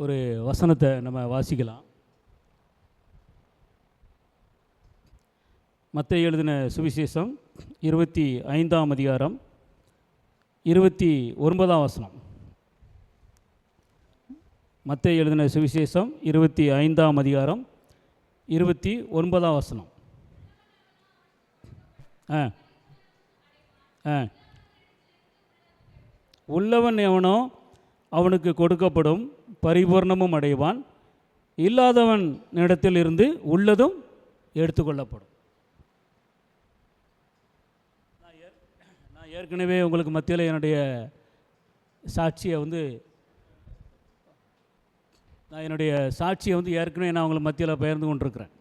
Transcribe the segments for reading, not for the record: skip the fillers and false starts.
ஒரு வசனத்தை நம்ம வாசிக்கலாம். மத்தேயு எழுதின சுவிசேஷம் 25ஆம் அதிகாரம் 29ஆம் வசனம். மத்தேயு எழுதின சுவிசேஷம் 25ஆம் அதிகாரம் 29ஆம் வசனம். உள்ளவன் எவனோ அவனுக்கு கொடுக்கப்படும், பரிபூர்ணமும் அடைவான். இல்லாதவன் இடத்தில் இருந்து உள்ளதும் எடுத்துக்கொள்ளப்படும். நான் ஏற்கனவே உங்களுக்கு மத்தியில் என்னுடைய சாட்சியை ஏற்கனவே நான் உங்களுக்கு மத்தியில் பகிர்ந்து கொண்டிருக்கிறேன்.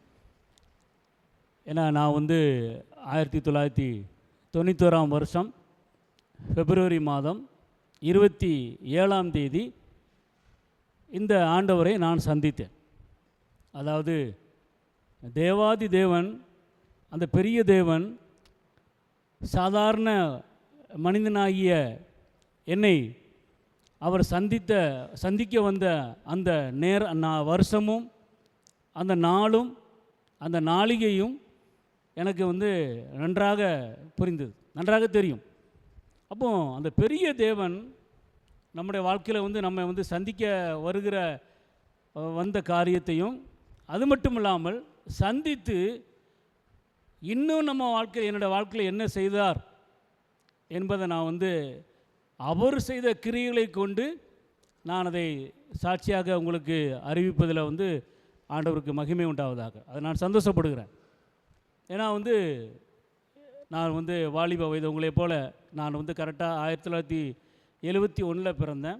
ஏன்னா நான் 1991ஆம் வருஷம் பிப்ரவரி மாதம் 27ஆம் தேதி இந்த ஆண்டவரை நான் சந்தித்தேன். அதாவது தேவாதி தேவன், அந்த பெரிய தேவன் சாதாரண மனிதனாகிய என்னை அவர் சந்திக்க வந்த அந்த வருஷமும் அந்த நாளும் அந்த நாளிகையும் எனக்கு நன்றாக புரிந்தது, நன்றாக தெரியும். அப்போ அந்த பெரிய தேவன் நம்முடைய வாழ்க்கையில் நம்ம சந்திக்க வந்த காரியத்தையும், அது மட்டும் இல்லாமல் சந்தித்து இன்னும் நம்ம என்னோடய வாழ்க்கையில் என்ன செய்தார் என்பதை நான் அவர் செய்த கிரியைகளை கொண்டு நான் அதை சாட்சியாக உங்களுக்கு அறிவிப்பதில் ஆண்டவருக்கு மகிமை உண்டாவதாக. அதை நான் சந்தோஷப்படுகிறேன். ஏன்னா நான் வாலிப வயது உங்களைப் போல் நான் கரெக்டாக 1971 பிறந்தேன்,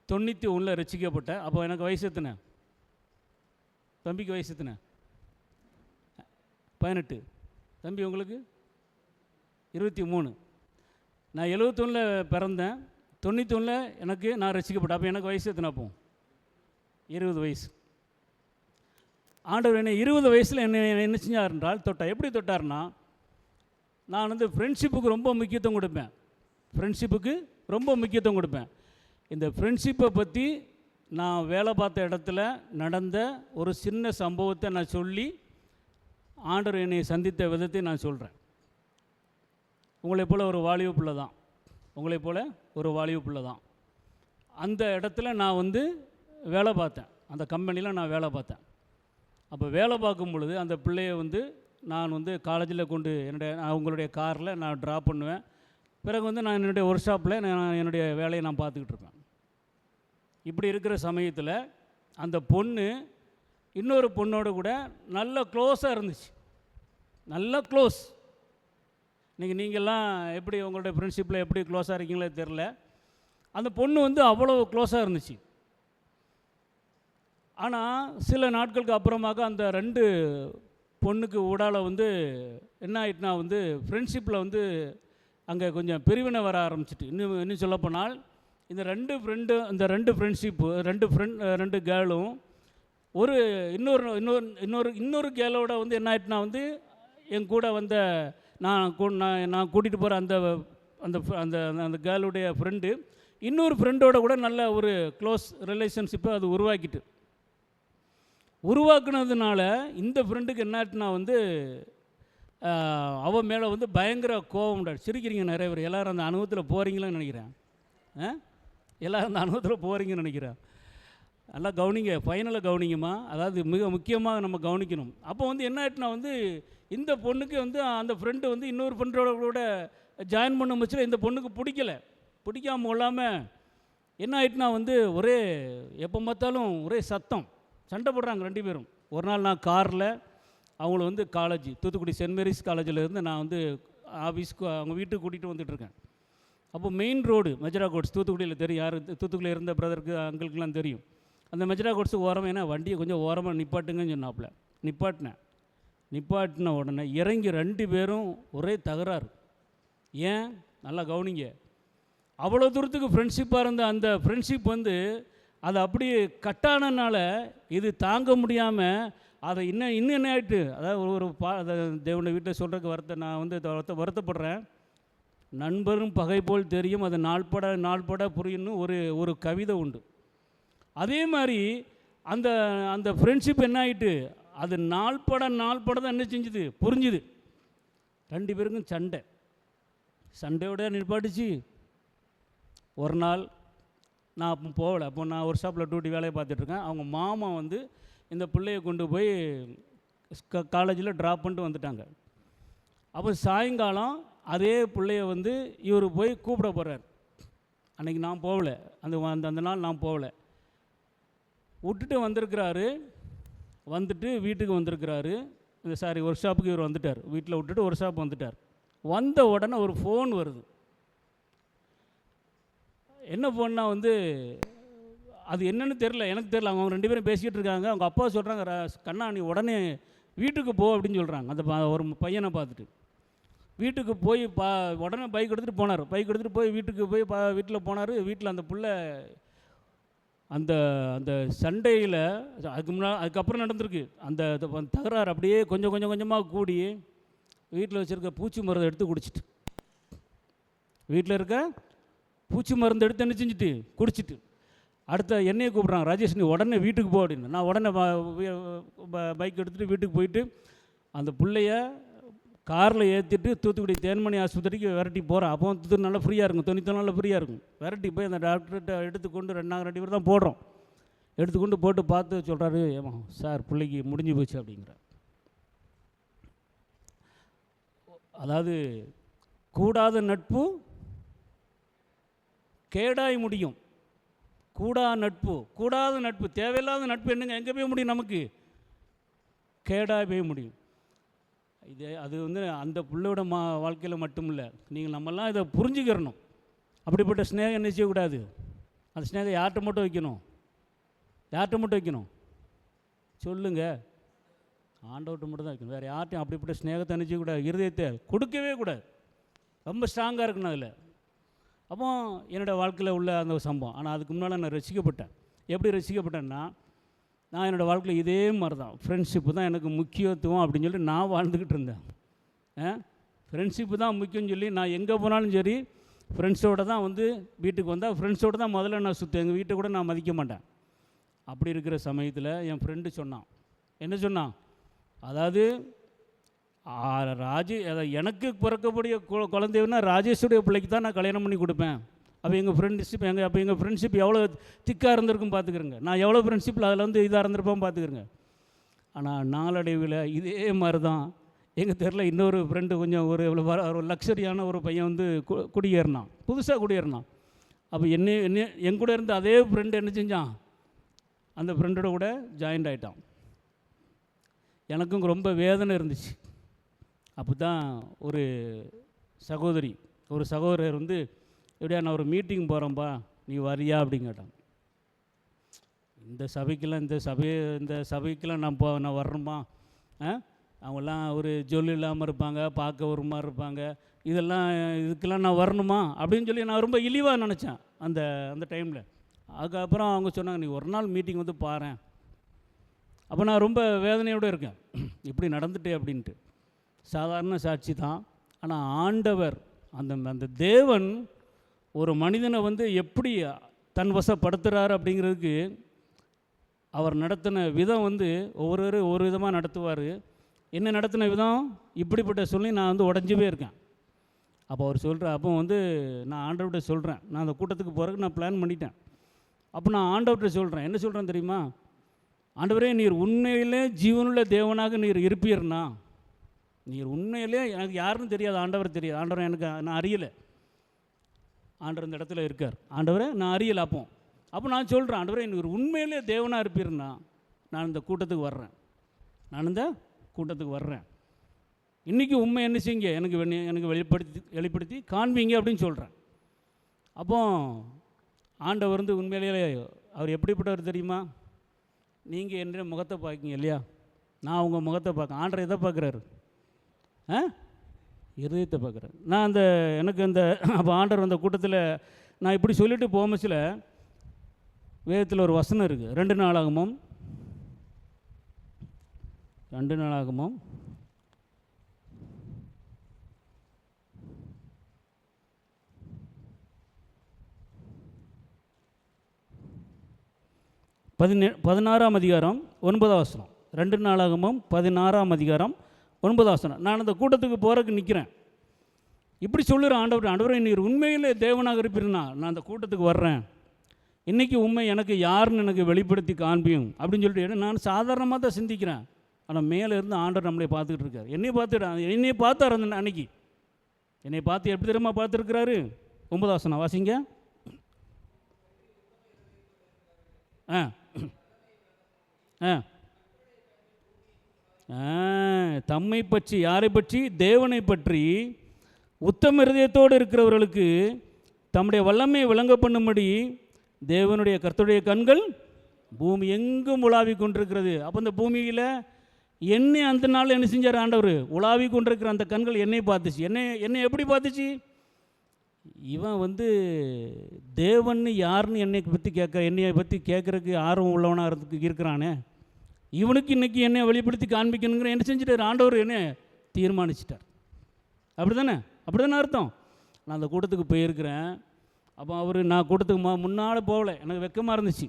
91 ரட்சிக்கப்பட்டேன். அப்போ எனக்கு வயசு எத்தனை? தம்பிக்கு வயசு எத்தனை? 18. தம்பி உங்களுக்கு 23. நான் 71 பிறந்தேன், 91 நான் ரட்சிக்கப்பட்டேன். அப்போ எனக்கு வயசு எத்தனை? அப்போ 20 வயசு. ஆண்டவர் என்னை 20 வயசில் என்ன செஞ்சார் என்றால் எப்படி தொட்டார்னா, நான் ஃப்ரெண்ட்ஷிப்புக்கு ரொம்ப முக்கியத்துவம் கொடுப்பேன். இந்த ஃப்ரெண்ட்ஷிப்பை பற்றி நான் வேலை பார்த்த இடத்துல நடந்த ஒரு சின்ன சம்பவத்தை நான் சொல்லி ஆண்டவர் என்னை சந்தித்த விதத்தை நான் சொல்கிறேன். உங்களைப் போல் ஒரு வாலிப பிள்ளை தான் அந்த இடத்துல நான் வேலை பார்த்தேன். அந்த கம்பெனியில் நான் வேலை பார்த்தேன். அப்போ வேலை பார்க்கும் பொழுது அந்த பிள்ளையை நான் காலேஜில் கொண்டு அவங்களுடைய காரில் நான் ட்ராப் பண்ணுவேன். பிறகு நான் என்னுடைய ஒர்க் ஷாப்பில் நான் என்னுடைய வேலையை நான் பார்த்துக்கிட்டு இருப்பேன். இப்படி இருக்கிற சமயத்தில் அந்த பொண்ணு இன்னொரு பொண்ணோடு கூட நல்ல க்ளோஸாக இருந்துச்சு, நல்ல க்ளோஸ். நீங்கள்லாம் எப்படி உங்களுடைய ஃப்ரெண்ட்ஷிப்பில் எப்படி க்ளோஸாக இருக்கீங்களோ தெரில. அந்த பொண்ணு அவ்வளோ க்ளோஸாக இருந்துச்சு. ஆனால் சில நாட்களுக்கு அப்புறமாக அந்த 2 பொண்ணுக்கு ஊடால என்ன ஆகிட்டுனா ஃப்ரெண்ட்ஷிப்பில் அங்கே கொஞ்சம் பிரிவினை வர ஆரம்பிச்சிட்டு. இன்னும் சொல்லப்போனால் இந்த 2 ஃப்ரெண்ட்ஷிப்பு 2 கேர்ளும் ஒரு இன்னொரு கேர்ளோட என்ன ஆகிட்டுனா என் கூட நான் கூட்டிகிட்டு போகிற அந்த அந்த அந்த கேர்ளுடைய ஃப்ரெண்டு இன்னொரு ஃப்ரெண்டோட கூட நல்ல ஒரு க்ளோஸ் ரிலேஷன்ஷிப்பை அது உருவாக்குனதுனால இந்த ஃப்ரெண்டுக்கு என்னாச்சுன்னா அவன் மேலே பயங்கர கோபம் உண்டாடு. சிரிக்கிறீங்க நிறைய பேர், எல்லோரும் அந்த அனுபவத்தில் போகிறீங்களான்னு நினைக்கிறேன். எல்லோரும் அந்த அனுபவத்தில் போகிறீங்கன்னு நினைக்கிறேன். நல்லா கவனிங்க, ஃபைனலாக கவனிங்கம்மா. அதாவது மிக முக்கியமாக நம்ம கவனிக்கணும். அப்போ என்ன ஆச்சுன்னா இந்த பொண்ணுக்கு அந்த ஃப்ரெண்டு இன்னொரு ஃப்ரெண்டோட கூட ஜாயின் பண்ண முச்சில் இந்த பொண்ணுக்கு பிடிக்காமல் கொள்ளாமல் என்ன ஆகிட்டுனா ஒரே எப்போ பார்த்தாலும் ஒரே சத்தம், சண்டை போடுறாங்க 2 பேரும். ஒரு நாள் நான் காரில் அவங்கள காலேஜ் தூத்துக்குடி சென்ட் மேரிஸ் காலேஜில் நான் ஆஃபீஸ்க்கு அவங்க வீட்டுக்கு கூட்டிகிட்டு வந்துட்டுருக்கேன். அப்போ மெயின் ரோடு மெஜரா கோட்ஸ் தூத்துக்குடியில் தெரியும், யார் தூத்துக்குடியில் இருந்த பிரதருக்கு அங்கிளுக்கெலாம் தெரியும். அந்த மெஜரா கோட்ஸுக்கு ஓரமாக ஏன்னா வண்டியை கொஞ்சம் ஓரமாக நிப்பாட்டுங்கன்னு சொன்னாப்புல. நிப்பாட்டின உடனே இறங்கி 2 பேரும் ஒரே தகராறு. ஏன்? நல்லா கவனிங்க. அவ்வளோ தூரத்துக்கு ஃப்ரெண்ட்ஷிப்பாக இருந்த அந்த ஃப்ரெண்ட்ஷிப் அது அப்படியே கட்டானனால இது தாங்க முடியாமல் அதை இன்னும் என்ன ஆகிட்டு, அதாவது தேவனை வீட்டில் சொல்கிறதுக்கு நான் வருத்தப்படுறேன். நண்பரும் பகை போல் தெரியும், அது நாள்பட புரியும்னு ஒரு கவிதை உண்டு. அதே மாதிரி அந்த அந்த ஃப்ரெண்ட்ஷிப் என்ன ஆகிட்டு, அது நாள்பட தான் என்ன செஞ்சுது, புரிஞ்சுது. 2 பேருக்கும் சண்டையோட நிற்பாட்டுச்சு. ஒரு நாள் நான் அப்போ போகலை. அப்போ நான் ஒர்க் ஷாப்பில் டியூட்டி வேலையை பார்த்துட்ருக்கேன். அவங்க மாமா வந்து இந்த பிள்ளையை கொண்டு போய் காலேஜில் ட்ராப் பண்ணிட்டு வந்துட்டாங்க. அப்போ சாயங்காலம் அதே பிள்ளைய வந்து இவர் போய் கூப்பிட போகிறார். அன்றைக்கி நான் போகல, அந்த நாள் நான் போகல. விட்டுட்டு வந்திருக்கிறாரு. வந்துட்டு வீட்டுக்கு வந்திருக்கிறாரு. ஒர்க் ஷாப்புக்கு இவர் வந்துட்டார். வீட்டில் விட்டுட்டு ஒர்க் ஷாப் வந்துட்டார். வந்த உடனே ஒரு ஃபோன் வருது. என்ன ஃபோன்னா வந்து அது என்னன்னு தெரில, எனக்கு தெரில. அவங்க 2 பேரும் பேசிக்கிட்டு இருக்காங்க. அவங்க அப்பா சொல்கிறாங்க, கண்ணா நீ உடனே வீட்டுக்கு போ அப்படின்னு சொல்கிறாங்க. அந்த ஒரு பையனை பார்த்துட்டு வீட்டுக்கு போய் உடனே பைக் எடுத்துகிட்டு போனார். பைக் எடுத்துகிட்டு போய் வீட்டுக்கு போய் வீட்டில் போனார். வீட்டில் அந்த புள்ள அந்த அந்த சண்டையில் அதுக்கப்புறம் நடந்திருக்கு. அந்த தகராறு அப்படியே கொஞ்சம் கொஞ்சமாக கூடி வீட்டில் வச்சுருக்க பூச்சி மருந்தை எடுத்து குடிச்சிட்டு, வீட்டில் இருக்க பூச்சி மருந்து எடுத்து என்ன செஞ்சுட்டு குடிச்சிட்டு, அடுத்த என்னையை கூப்பிட்றாங்க, ராஜேஷ் நீ உடனே வீட்டுக்கு போ அப்படின்னு. நான் உடனே பைக் எடுத்துகிட்டு வீட்டுக்கு போயிட்டு அந்த பிள்ளைய காரில் ஏற்றிட்டு தூத்துக்குடி தேன்மணி ஆஸ்பத்திரிக்கு விரட்டி போகிறேன். அப்போ தூத்துக்குடி நல்லா ஃப்ரீயாக இருக்கும், 90 நாளில் ஃப்ரீயாக இருக்கும். விரட்டி போய் அந்த டாக்டர்கிட்ட எடுத்துக்கொண்டு நாங்கள் 2 பேர் தான் போடுறோம். எடுத்துக்கொண்டு போட்டு பார்த்து சொல்கிறாரு, ஏமா சார் பிள்ளைக்கு முடிஞ்சு போச்சு அப்படிங்கிற. அதாவது கூடாத நட்பு கேடாய் முடியும். கூடாத நட்பு தேவையில்லாத நட்பு என்னங்க எங்கே போய் முடியும், நமக்கு கேடாய் போய் முடியும். அது வந்து அந்த பிள்ளையோட வாழ்க்கையில் மட்டும் இல்லை, நீங்கள் நம்மெல்லாம் இதை புரிஞ்சுக்கிறணும். அப்படிப்பட்ட ஸ்நேகம் என்ன செய்யக்கூடாது, அந்த ஸ்நேகம் யார்கிட்ட மட்டும் வைக்கணும் சொல்லுங்கள், ஆண்டவர்கிட்ட மட்டும் தான் வைக்கணும். வேறு யார்ட்டையும் அப்படிப்பட்ட ஸ்நேகத்தை என்ன செய்யக்கூடாது, இருதயத்தை கொடுக்கவே கூடாது. ரொம்ப ஸ்ட்ராங்காக இருக்கணும் அதில். அப்போ என்னோடய வாழ்க்கையில் உள்ள அந்த சம்பவம். ஆனால் அதுக்கு முன்னால் நான் ரசிக்கப்பட்டேன். எப்படி ரசிக்கப்பட்டேன்னா, நான் என்னோடய வாழ்க்கையில் இதே மாதிரி தான், ஃப்ரெண்ட்ஷிப்பு தான் எனக்கு முக்கியத்துவம் அப்படின்னு சொல்லி நான் வாழ்ந்துக்கிட்டு இருந்தேன். ஃப்ரெண்ட்ஷிப்பு தான் முக்கியம்னு சொல்லி நான் எங்கே போனாலும் சரி ஃப்ரெண்ட்ஸோடு தான் வந்து வீட்டுக்கு வந்தால் ஃப்ரெண்ட்ஸோடு தான் முதல்ல நான் சுற்றேன். எங்கள் வீட்டை கூட நான் மதிக்க மாட்டேன். அப்படி இருக்கிற சமயத்தில் என் ஃப்ரெண்டு சொன்னான். என்ன சொன்னான், அதாவது எனக்கு பிறக்கக்கூடிய குழந்தைன்னா ராஜேஷுடைய பிள்ளைக்கு தான் நான் கல்யாணம் பண்ணி கொடுப்பேன். அப்போ எங்கள் ஃப்ரெண்ட்ஷிப் எவ்வளோ திக்காக இருந்திருக்கும் பார்த்துக்கிறேங்க. நான் எவ்வளோ ஃப்ரெண்ட்ஷிப்பில் அதில் வந்து இதாக இருந்திருப்போம் பார்த்துக்கிறேங்க. ஆனால் நாளடைவில் இதே மாதிரி தான் எங்கள் தெருவில் இன்னொரு ஃப்ரெண்டு கொஞ்சம் ஒரு லக்ஸரியான ஒரு பையன் வந்து குடியேறினான், புதுசாக குடியேறினான். அப்போ என் கூட இருந்த அதே ஃப்ரெண்டு என்ன செஞ்சான், அந்த ஃப்ரெண்டோட கூட ஜாயிண்ட் ஆகிட்டான். எனக்கும் ரொம்ப வேதனை இருந்துச்சு. அப்போ தான் ஒரு சகோதரர் வந்து, எப்படியா நான் ஒரு மீட்டிங் போகிறேன்ப்பா நீ வரியா அப்படின்னு கேட்டான். இந்த சபைக்கெல்லாம் நான் வரணுமா, அவங்கெல்லாம் ஒரு ஜொல் இல்லாமல் இருப்பாங்க, பார்க்க ஒரு மாதிரி இருப்பாங்க, இதுக்கெல்லாம் நான் வரணுமா அப்படின்னு சொல்லி நான் ரொம்ப இழிவாக நினச்சேன் அந்த டைமில். அதுக்கப்புறம் அவங்க சொன்னாங்க, நீ ஒரு நாள் மீட்டிங் வந்து பாரேன். அப்போ நான் ரொம்ப வேதனையோடு இருக்கேன், இப்படி நடந்துட்டே அப்படின்ட்டு. சாதாரண சாட்சி தான். ஆனால் ஆண்டவர் அந்த தேவன் ஒரு மனிதனை வந்து எப்படி தன் வசப்படுத்துகிறார் அப்படிங்கிறதுக்கு அவர் நடத்தின விதம் வந்து ஒவ்வொரு விதமாக நடத்துவார். என்ன நடத்தின விதம், இப்படிப்பட்ட சொல்லி நான் வந்து உடஞ்சிவே இருக்கேன். அப்போ அவர் அப்போ வந்து நான் ஆண்டவர்கிட்ட சொல்கிறேன், நான் அந்த கூட்டத்துக்கு போகிறதுக்கு நான் பிளான் பண்ணிட்டேன். அப்போ நான் ஆண்டவர்கிட்ட சொல்கிறேன், என்ன சொல்கிறேன் தெரியுமா, ஆண்டவரே நீர் உண்மையிலே ஜீவனுள்ள தேவனாக நீர் இருப்பீர்னா, நீர் உண்மையிலே எனக்கு யாருன்னு தெரியாது, ஆண்டவர் தெரியாது, ஆண்டவர் நான் அறியலை, ஆண்டவர் இந்த இடத்துல இருக்கார், ஆண்டவரே நான் அறியலை. அப்போ நான் சொல்கிறேன், ஆண்டவரே நீர் உண்மையிலே தேவனாக இருப்பீர்னா நான் இந்த கூட்டத்துக்கு வர்றேன், இன்றைக்கி உண்மை என்ன செய்யுங்க, எனக்கு வெளிப்படுத்தி காண்பீங்க அப்படின்னு சொல்கிறேன். அப்போ ஆண்டவர் வந்து உண்மையிலேயே அவர் எப்படிப்பட்டவர் தெரியுமா, நீங்கள் என்ற முகத்தை பார்க்கிங்க இல்லையா, நான் உங்கள் முகத்தை பார்க்க, ஆண்டவர் எதை பார்க்குறாரு, இருதயத்தை பார்க்குறாரு. நான் எனக்கு அப்போ ஆண்டவர் அந்த கூட்டத்தில் நான் இப்படி சொல்லிட்டு போமச்சில் வேதத்தில் ஒரு வசனம் இருக்குது, 2 நாளாகமும் 2 16ஆம் அதிகாரம் 9ஆம் வசனம். 2 நாளாகமும் 16ஆம் அதிகாரம் 9ஆம் வசனம். நான் அந்த கூட்டத்துக்கு போகிறதுக்கு நிற்கிறேன். இப்படி சொல்லுறேன், ஆண்டவரே நீர் உண்மையிலே தேவனாக இருப்பீர்னா நான் அந்த கூட்டத்துக்கு வர்றேன், இன்றைக்கி உண்மை எனக்கு யாருன்னு எனக்கு வெளிப்படுத்தி காண்பியும் அப்படின்னு சொல்லிட்டு நான் சாதாரணமாக தான் சிந்திக்கிறேன். ஆனால் மேலே இருந்து ஆண்டவர் நம்மளை பார்த்துக்கிட்டு இருக்கார். என்னையை பார்த்தார் அந்த அன்னைக்கு. என்னை பார்த்து எப்படி தெரியுமா பார்த்துருக்கிறாரு? 9ஆம் வசனம் வாசிங்க. தம்மை பற்றி, யாரை பற்றி? தேவனை பற்றி உத்தம இருதயத்தோடு இருக்கிறவர்களுக்கு தம்முடைய வல்லமையை விளங்க பண்ணும்படி தேவனுடைய கர்த்தருடைய கண்கள் பூமி எங்கும் உலாவி கொண்டிருக்கிறது. அப்போ இந்த பூமியில் என்னை அந்த நாள் என்ன செஞ்சார் ஆண்டவர்? உலாவி கொண்டிருக்கிற அந்த கண்கள் என்னை பார்த்துச்சு. என்னை எப்படி பார்த்துச்சு? இவன் தேவன் யாருன்னு என்னை பற்றி கேட்குறதுக்கு ஆர்வம் உள்ளவனாக இருக்கிறானே, இவனுக்கு இன்றைக்கி என்னை வெளிப்படுத்தி காண்பிக்கணுங்கிற என்ன செஞ்சுட்டார் ஆண்டவர்? என்ன தீர்மானிச்சிட்டார். அப்படி தானே அர்த்தம். நான் அந்த கூட்டத்துக்கு போயிருக்கிறேன். அப்போ நான் கூட்டத்துக்கு முன்னால் போகலை, எனக்கு வெக்கமாக இருந்துச்சு.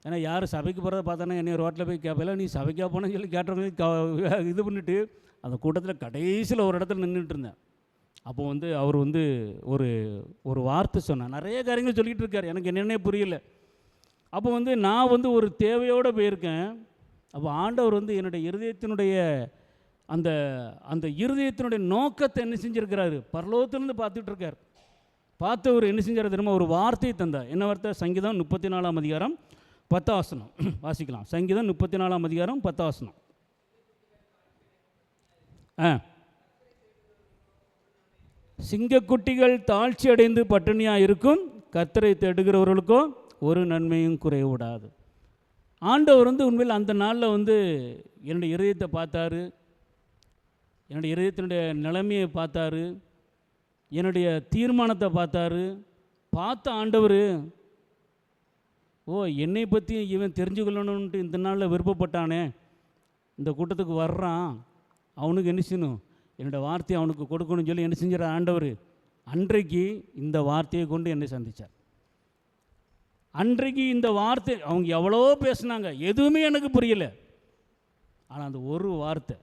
ஏன்னா யார் சபைக்கு போகிறத பார்த்தானே என்னை ரோட்டில் போய் கேட்பல, நீ சபைக்காக போனேன்னு சொல்லி கேட்டவங்க இது பண்ணிவிட்டு அந்த கூட்டத்தில் கடைசியில் ஒரு இடத்துல நின்றுட்டு இருந்தேன். அப்போ அவர் ஒரு வார்த்தை சொன்னேன். நிறைய காரியங்கள் சொல்லிகிட்டு இருக்கார், எனக்கு என்னென்னே புரியல. அப்போ நான் ஒரு தேவையோடு போயிருக்கேன். அப்போ ஆண்டவர் என்னுடைய இருதயத்தினுடைய அந்த இருதயத்தினுடைய நோக்கத்தை என்ன செஞ்சுருக்கிறாரு? பரலோகத்திலேருந்து பார்த்துட்டு இருக்கார். பார்த்தவர் என்ன செஞ்சார் தெரியுமா? ஒரு வார்த்தையை தந்தார். என்ன வார்த்தை? சங்கீதம் 34ஆம் அதிகாரம் 10ஆம் வசனம் வாசிக்கலாம். சங்கீதம் 34ஆம் அதிகாரம் 10ஆம் வசனம். சிங்கக்குட்டிகள் தாழ்ச்சி அடைந்து பட்டினியாக இருக்கும், கர்த்தரை தேடுகிறவர்களுக்கோ ஒரு நன்மையும் குறைவிடாது. ஆண்டவர் உண்மையில் அந்த நாளில் என்னுடைய இருதயத்தை பார்த்தாரு, என்னுடைய இருதயத்தினுடைய நிலைமையை பார்த்தாரு, என்னுடைய தீர்மானத்தை பார்த்தாரு. பார்த்த ஆண்டவர், என்னை பற்றி இவன் தெரிஞ்சுக்கொள்ளணுன்ட்டு இந்த நாளில் விருப்பப்பட்டானே, இந்த கூட்டத்துக்கு வர்றான், அவனுக்கு என்ன செய்யணும்? என்னோடய வார்த்தையை அவனுக்கு கொடுக்கணும்னு சொல்லி என்ன செஞ்சார் ஆண்டவர்? அன்றைக்கு இந்த வார்த்தையை கொண்டு என்னை சந்தித்தார். அன்றைக்கு இந்த வார்த்தை அவங்க எவ்வளோ பேசுனாங்க, எதுவுமே எனக்கு புரியலை. ஆனால் அந்த ஒரு வார்த்தை,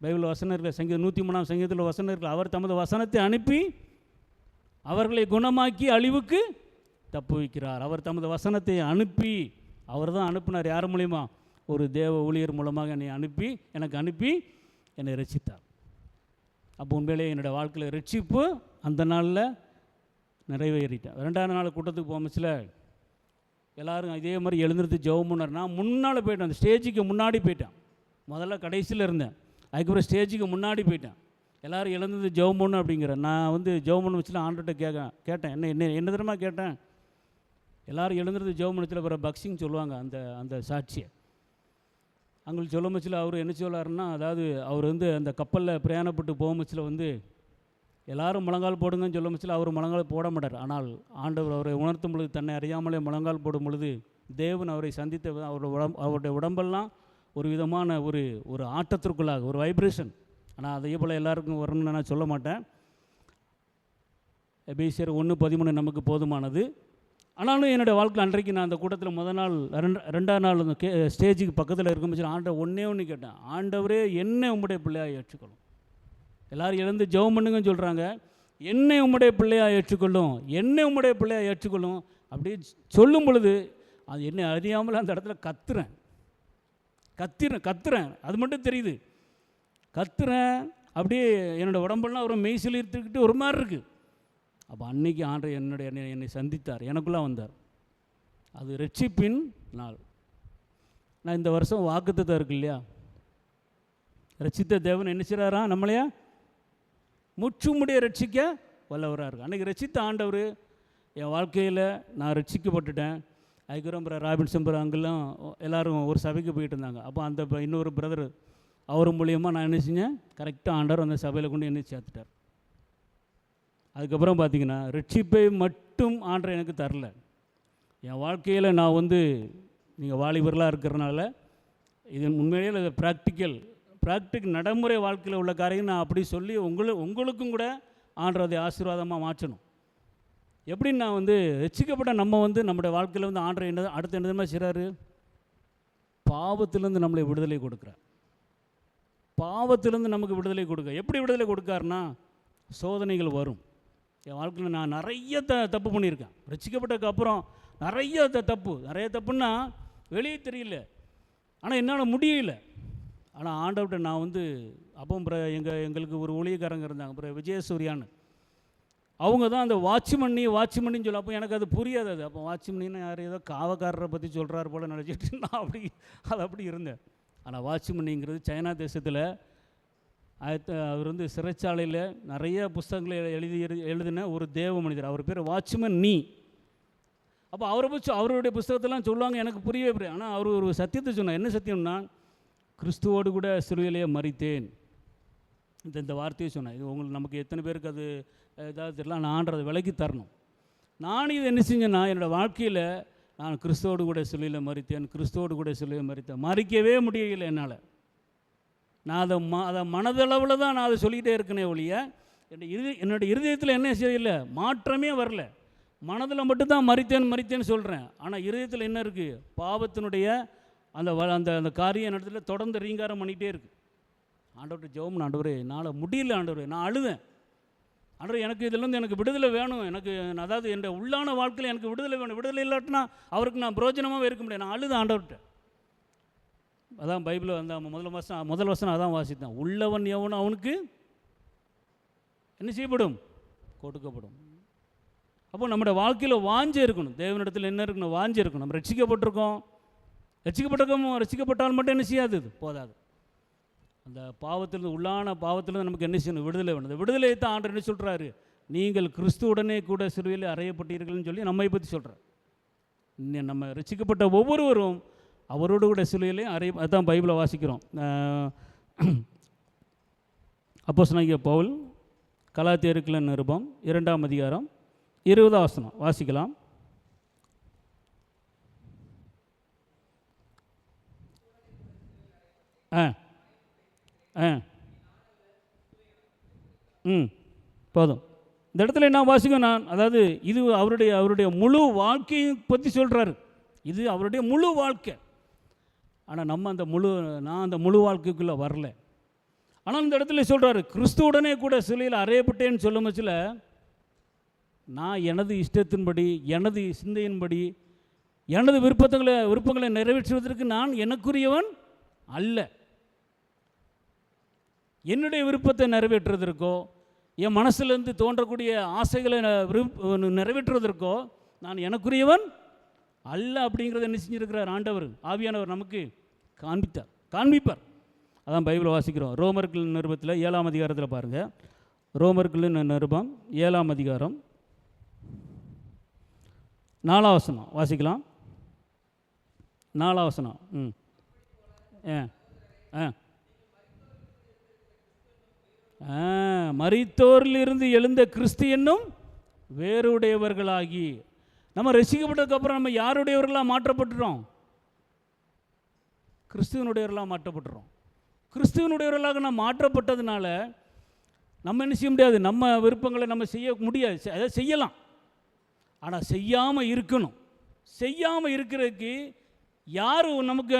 பைபிள் வசனம் இருக்கிற சங்கீதம் 103ஆம் சங்கீதத்தில் வசனம் இருக்கிற, அவர் தமது வசனத்தை அனுப்பி அவர்களை குணமாக்கி அழிவுக்கு தப்பு வைக்கிறார். அவர் தமது வசனத்தை அனுப்பி, அவர் தான் அனுப்பினார். யார் மூலிமா? ஒரு தேவ ஊழியர் மூலமாக எனக்கு அனுப்பி என்னை ரட்சித்தார். அப்போ உண்மையிலே என்னோடய வாழ்க்கையில் ரட்சிப்பு அந்த நாளில் நிறைவேறிட்டேன். 2ஆம் நாள் கூட்டத்துக்கு போகச்சில் எல்லோரும் இதே மாதிரி எழுந்திருந்து ஜெபம் பண்ணார். நான் முன்னால் போயிட்டேன், அந்த ஸ்டேஜுக்கு முன்னாடி போயிட்டேன். முதல்ல கடைசியில் இருந்தேன், அதுக்கப்புறம் ஸ்டேஜுக்கு முன்னாடி போயிட்டேன். எல்லோரும் எழுந்தது ஜெபம் பண்ணணும் அப்படிங்கிற. நான் ஜெபம் பண்ண வச்சுல ஆண்டுகிட்ட கேட்டேன், என்ன தெரியுமா கேட்டேன்? எல்லோரும் எழுந்துருந்து ஜெபம் பண்ணச்சில் அப்புறம் பக்ஸிங் சொல்லுவாங்க அந்த சாட்சியை. அவங்களுக்கு சொல்ல மச்சில் அவர் என்ன சொல்லாருன்னா, அதாவது அவர் அந்த கப்பலில் பிரயாணப்பட்டு போகமச்சில் எல்லோரும் முழங்கால் போடுங்கன்னு சொல்ல மச்சில் அவர் முழங்கால் போட மாட்டார். ஆனால் ஆண்டவர் அவரை உணர்த்தும் பொழுது, தன்னை அறியாமலே முழங்கால் போடும் பொழுது தேவன் அவரை சந்தித்த அவருடைய உடம்பெல்லாம் ஒரு விதமான ஒரு ஆட்டத்திற்குள்ளாக ஒரு வைப்ரேஷன். ஆனால் அதே போல் எல்லாருக்கும் வரணும்னு நான் சொல்ல மாட்டேன். எபேசியர் 1:13 நமக்கு போதுமானது. ஆனாலும் என்னுடைய வாழ்க்கையில் அன்றைக்கு நான் அந்த கூட்டத்தில் முதல் நாள் 2ஆம் நாள் அந்த ஸ்டேஜுக்கு பக்கத்தில் இருக்கும்போது ஆண்டவர் ஒன்று கேட்டேன், ஆண்டவரே என்னை உம்முடைய பிள்ளையாக ஏற்றுக்கொள்ளும். எல்லோரும் எழுந்து ஜெபம் பண்ணுங்கன்னு சொல்கிறாங்க, என்னை உம்முடைய பிள்ளையாக ஏற்றுக்கொள்ளும், என்னை உம்முடைய பிள்ளையாக ஏற்றுக்கொள்ளும் அப்படி சொல்லும் பொழுது அது என்னை அறியாமல் அந்த இடத்துல கத்துறேன். அது மட்டும் தெரியுது, கத்துறேன். அப்படியே என்னோடய உடம்பெல்லாம் ஒரு மெய்சில் எடுத்துக்கிட்டு ஒரு மாதிரி இருக்குது. அப்போ அன்னைக்கு ஆண்டவர் என்னை சந்தித்தார், எனக்குள்ளே வந்தார். அது ரட்சிப்பின் நாள். நான் இந்த வருஷம் வாக்குத்தத்தம் இருக்கு இல்லையா, ரட்சித்த தேவன் என்ன செய்கிறாரா? நம்மளையா முற்றுமுடிய ரட்சிக்க வல்லவராக இருக்குது. அன்றைக்கி ரட்சித்த ஆண்டவர் என் வாழ்க்கையில் நான் ரட்சிக்கப்பட்டுட்டேன். அதுக்கப்புறம் ராபின்சன் அங்கெல்லாம் எல்லோரும் ஒரு சபைக்கு போயிட்டு இருந்தாங்க. அப்போ அந்த இன்னொரு பிரதர் அவர் மூலியமாக நான் என்ன செஞ்சேன், கரெக்டாக ஆண்டவர் அந்த சபையில் கொண்டு என்ன சேர்த்துட்டார். அதுக்கப்புறம் பார்த்திங்கன்னா ரட்சிப்பை மட்டும் ஆண்டவர் எனக்கு தரல. என் வாழ்க்கையில் நான் நீங்கள் வாலிபர்களாக இருக்கிறனால இது உண்மையிலே ப்ராக்டிக்கல் நடைமுறை வாழ்க்கையில் உள்ள காரியம் நான் அப்படி சொல்லி உங்களுக்கும் கூட ஆண்டவர் அதை ஆசீர்வாதமாக மாற்றணும். எப்படின்னா ரட்சிக்கப்பட்ட நம்ம நம்முடைய வாழ்க்கையில் ஆண்டவர் என்ன அடுத்து என்ன தெரியுமா செய்கிறாரு? பாவத்திலேருந்து நம்மளை விடுதலை கொடுக்குறார். பாவத்திலேருந்து நமக்கு விடுதலை கொடுக்க எப்படி விடுதலை கொடுக்காருன்னா, சோதனைகள் வரும். என் வாழ்க்கையில் நான் நிறைய தப்பு பண்ணியிருக்கேன். ரட்சிக்கப்பட்டதுக்கு அப்புறம் நிறைய தப்புன்னா வெளியே தெரியல, ஆனால் என்னால் முடியல. ஆனால் ஆண்டவர்கிட்ட நான் அப்போ எங்களுக்கு ஒரு ஊழியக்காரங்க இருந்தாங்க, அப்புறம் விஜயசூரியான்னு. அவங்க தான் அந்த வாட்ச்மணின்னு சொல்ல. அப்போ எனக்கு அது புரியாது. அப்போ வாட்ச்மணின்னு யார் ஏதோ காவக்காரரை பற்றி சொல்கிறாரு போல் நினச்சிட்டு நான் அப்படி இருந்தேன். ஆனால் வாட்ச்மணிங்கிறது சைனா தேசத்தில் அவர் சிறைச்சாலையில் நிறைய புஸ்தகங்களை எழுதின ஒரு தேவ மனிதர். அவர் பேர் வாட்ச்மன் நீ. அப்போ அவரை பற்றி அவருடைய புஸ்தகத்தெல்லாம் சொல்லுவாங்க, எனக்கு புரியவே புரியும். ஆனால் அவர் ஒரு சத்தியத்தை சொன்னார். என்ன சத்தியம்னா, கிறிஸ்துவோடு கூட சிலுவையிலேயே மரித்தேன். இந்த வார்த்தையை சொன்னேன். இது நமக்கு எத்தனை பேருக்கு அது ஏதாவது தெரியல. நான் ஆண்டதை விலைக்கு தரணும். நான் இது என்ன செஞ்சேன்னா, என்னோடய வாழ்க்கையில் நான் கிறிஸ்துவோடு கூட சிலுவையில் மரித்தேன், கிறிஸ்துவோடு கூட சிலுவையில் மரித்தேன். மறிக்கவே முடியலை என்னால். நான் அதை மனதளவில் தான் நான் அதை சொல்லிக்கிட்டே இருக்கனே ஒழிய, என்னுடைய இருதயத்தில் என்ன செய்யலை, மாற்றமே வரல. மனதில் மட்டும்தான் மரித்தேன்னு சொல்கிறேன். ஆனால் இருதயத்தில் என்ன இருக்குது? பாவத்தினுடைய அந்த காரியம் இடத்துல தொடர்ந்து ரீங்காரம் பண்ணிகிட்டே இருக்குது. ஆண்டவர்கிட்ட ஜெபம், ஆண்டவரே என்னால் முடியல, ஆண்டவரே நான் அழுதேன், ஆண்டவரே எனக்கு இதிலேருந்து எனக்கு விடுதலை வேணும், எனக்கு அதாவது என் உள்ளான வாழ்க்கையில் எனக்கு விடுதலை வேணும். விடுதலை இல்லாட்டினா அவருக்கு நான் பிரயோஜனமாகவே இருக்க முடியாது. நான் அழுதேன் ஆண்டவர்கிட்ட. அதான் பைபிளில் முதல் வசனம் அதான் வாசித்தேன். உள்ளவன் எவனும் அவனுக்கு என்ன செய்யப்படும்? கொடுக்கப்படும். அப்போ நம்முடைய வாழ்க்கையில் வாஞ்சை இருக்கணும். தேவனிடத்தில் என்ன இருக்கணும்? வாஞ்சை இருக்கணும். நம்ம ரட்சிக்கப்பட்டால் மட்டும் என்ன செய்யாது? போதாது. அந்த பாவத்திலிருந்து உள்ளான பாவத்திலிருந்து நமக்கு என்ன செய்யணும்? விடுதலை வேணும். அந்த விடுதலையை தான் ஆண்டவர் என்ன சொல்கிறாரு? நீங்கள் கிறிஸ்துவுடனே கூட சிலுவையில் அறையப்பட்டீர்கள்னு சொல்லி நம்மை பற்றி சொல்கிறார். நம்ம ரட்சிக்கப்பட்ட ஒவ்வொருவரும் அவரோடு கூட சிலுவையிலே அதுதான் பைபிளை வாசிக்கிறோம். அப்போஸ்தலனாகிய பவுல் கலாத்தியருக்கு நிருபம் 2ஆம் அதிகாரம் 20ஆம் வசனம் வாசிக்கலாம். போதும். இந்த இடத்துல என்ன வாசிக்கும்? அதாவது இது அவருடைய முழு வாழ்க்கையை பற்றி சொல்கிறாரு. இது அவருடைய முழு வாழ்க்கை. ஆனால் நான் அந்த முழு வாழ்க்கைக்குள்ளே வரல. ஆனால் இந்த இடத்துல சொல்கிறாரு, கிறிஸ்துவுடனே கூட சிலுவையில் அறையப்பட்டேன்னு சொல்லும் பட்சத்தில் நான் எனது இஷ்டத்தின்படி, எனது சிந்தையின்படி, எனது விருப்பங்களை நிறைவேற்றுவதற்கு நான் எனக்குரியவன் அல்ல. என்னுடைய விருப்பத்தை நிறைவேற்றுவதற்கோ, என் மனசிலேருந்து தோன்றக்கூடிய ஆசைகளை நிறைவேற்றுவதற்கோ நான் எனக்குரியவன் அல்ல. அப்படிங்கிறத என்ன செஞ்சிருக்கிறார் ஆண்டவர்? ஆவியானவர் நமக்கு காண்பிப்பார். அதான் பைபிளை வாசிக்கிறோம். ரோமர்கள் நிருபத்தில் 7ஆம் அதிகாரத்தில் பாருங்கள். ரோமர்கள் நிருபம் 7ஆம் அதிகாரம் 4ஆம் வசனம் வாசிக்கலாம். 4ஆம் வசனம். மரித்தோரிலிருந்து எழுந்த கிறிஸ்து என்னும் வேறுடையவர்களாகி. நம்ம ரசிக்கப்பட்டதுக்கப்புறம் நம்ம யாருடையவர்களாக மாற்றப்பட்டுறோம்? கிறிஸ்துவனுடையவர்களாக மாற்றப்பட்டுறோம். கிறிஸ்துவனுடையவர்களாக நம்ம மாற்றப்பட்டதுனால நம்ம என்ன செய்ய முடியாது? நம்ம விருப்பங்களை நம்ம செய்ய முடியாது. அதை செய்யலாம், ஆனால் செய்யாமல் இருக்கணும். செய்யாமல் இருக்கிறதுக்கு யார் நமக்கு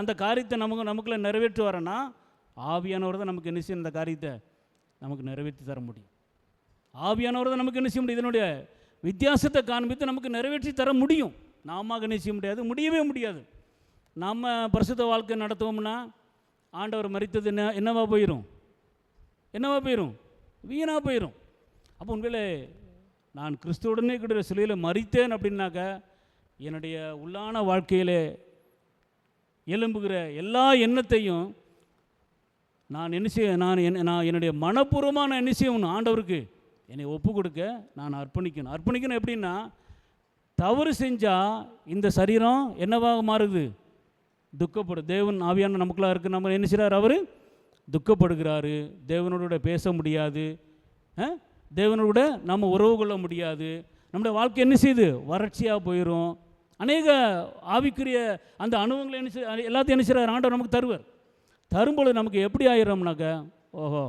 அந்த காரியத்தை நமக்குள்ள நிறைவேற்றுவாரன்னா, ஆவியானவர் தான் நமக்கு என்ன செய்யணும்? இந்த காரியத்தை நமக்கு நிறைவேற்றி தர முடியும். ஆவியானவர் தான் நமக்கு என்ன செய்ய முடியும்? இதனுடைய வித்தியாசத்தை காண்பித்து நமக்கு நிறைவேற்றி தர முடியும். நாம என்ன செய்ய முடியாது, முடியவே முடியாது. நம்ம பரிசுத்த வாழ்க்கை நடத்துவோம்னா ஆண்டவர் மரித்தது என்னவா போயிடும்? வீணாக போயிடும். அப்போ உண்மையிலே நான் கிறிஸ்துவுடனே கூட சிலுவையில் மரித்தேன் அப்படின்னாக்க, என்னுடைய உள்ளான வாழ்க்கையில் எழும்புகிற எல்லா எண்ணத்தையும் நான் என்னுடைய மனப்பூர்வமான என்ன செய்யணும்? ஆண்டவருக்கு என்னை ஒப்பு கொடுக்க நான் அர்ப்பணிக்கணும். எப்படின்னா, தவறு செஞ்சால் இந்த சரீரம் என்னவாக மாறுது? துக்கப்படும். தேவன் ஆவியான நமக்குள்ளே இருக்குது. நம்ம என்ன செய்கிறார்? அவர் துக்கப்படுகிறாரு. தேவனோட பேச முடியாது, தேவனோட நம்ம உறவு கொள்ள முடியாது. நம்முடைய வாழ்க்கை என்ன செய்யுது? வறட்சியாக போயிடும். அநேக ஆவிக்குரிய அந்த அனுபவங்களை எல்லாத்தையும் என்ன செய்கிறார்? ஆண்டவர் நமக்கு தரும்பொழுது நமக்கு எப்படி ஆயிடும்னாக்க, ஓஹோ,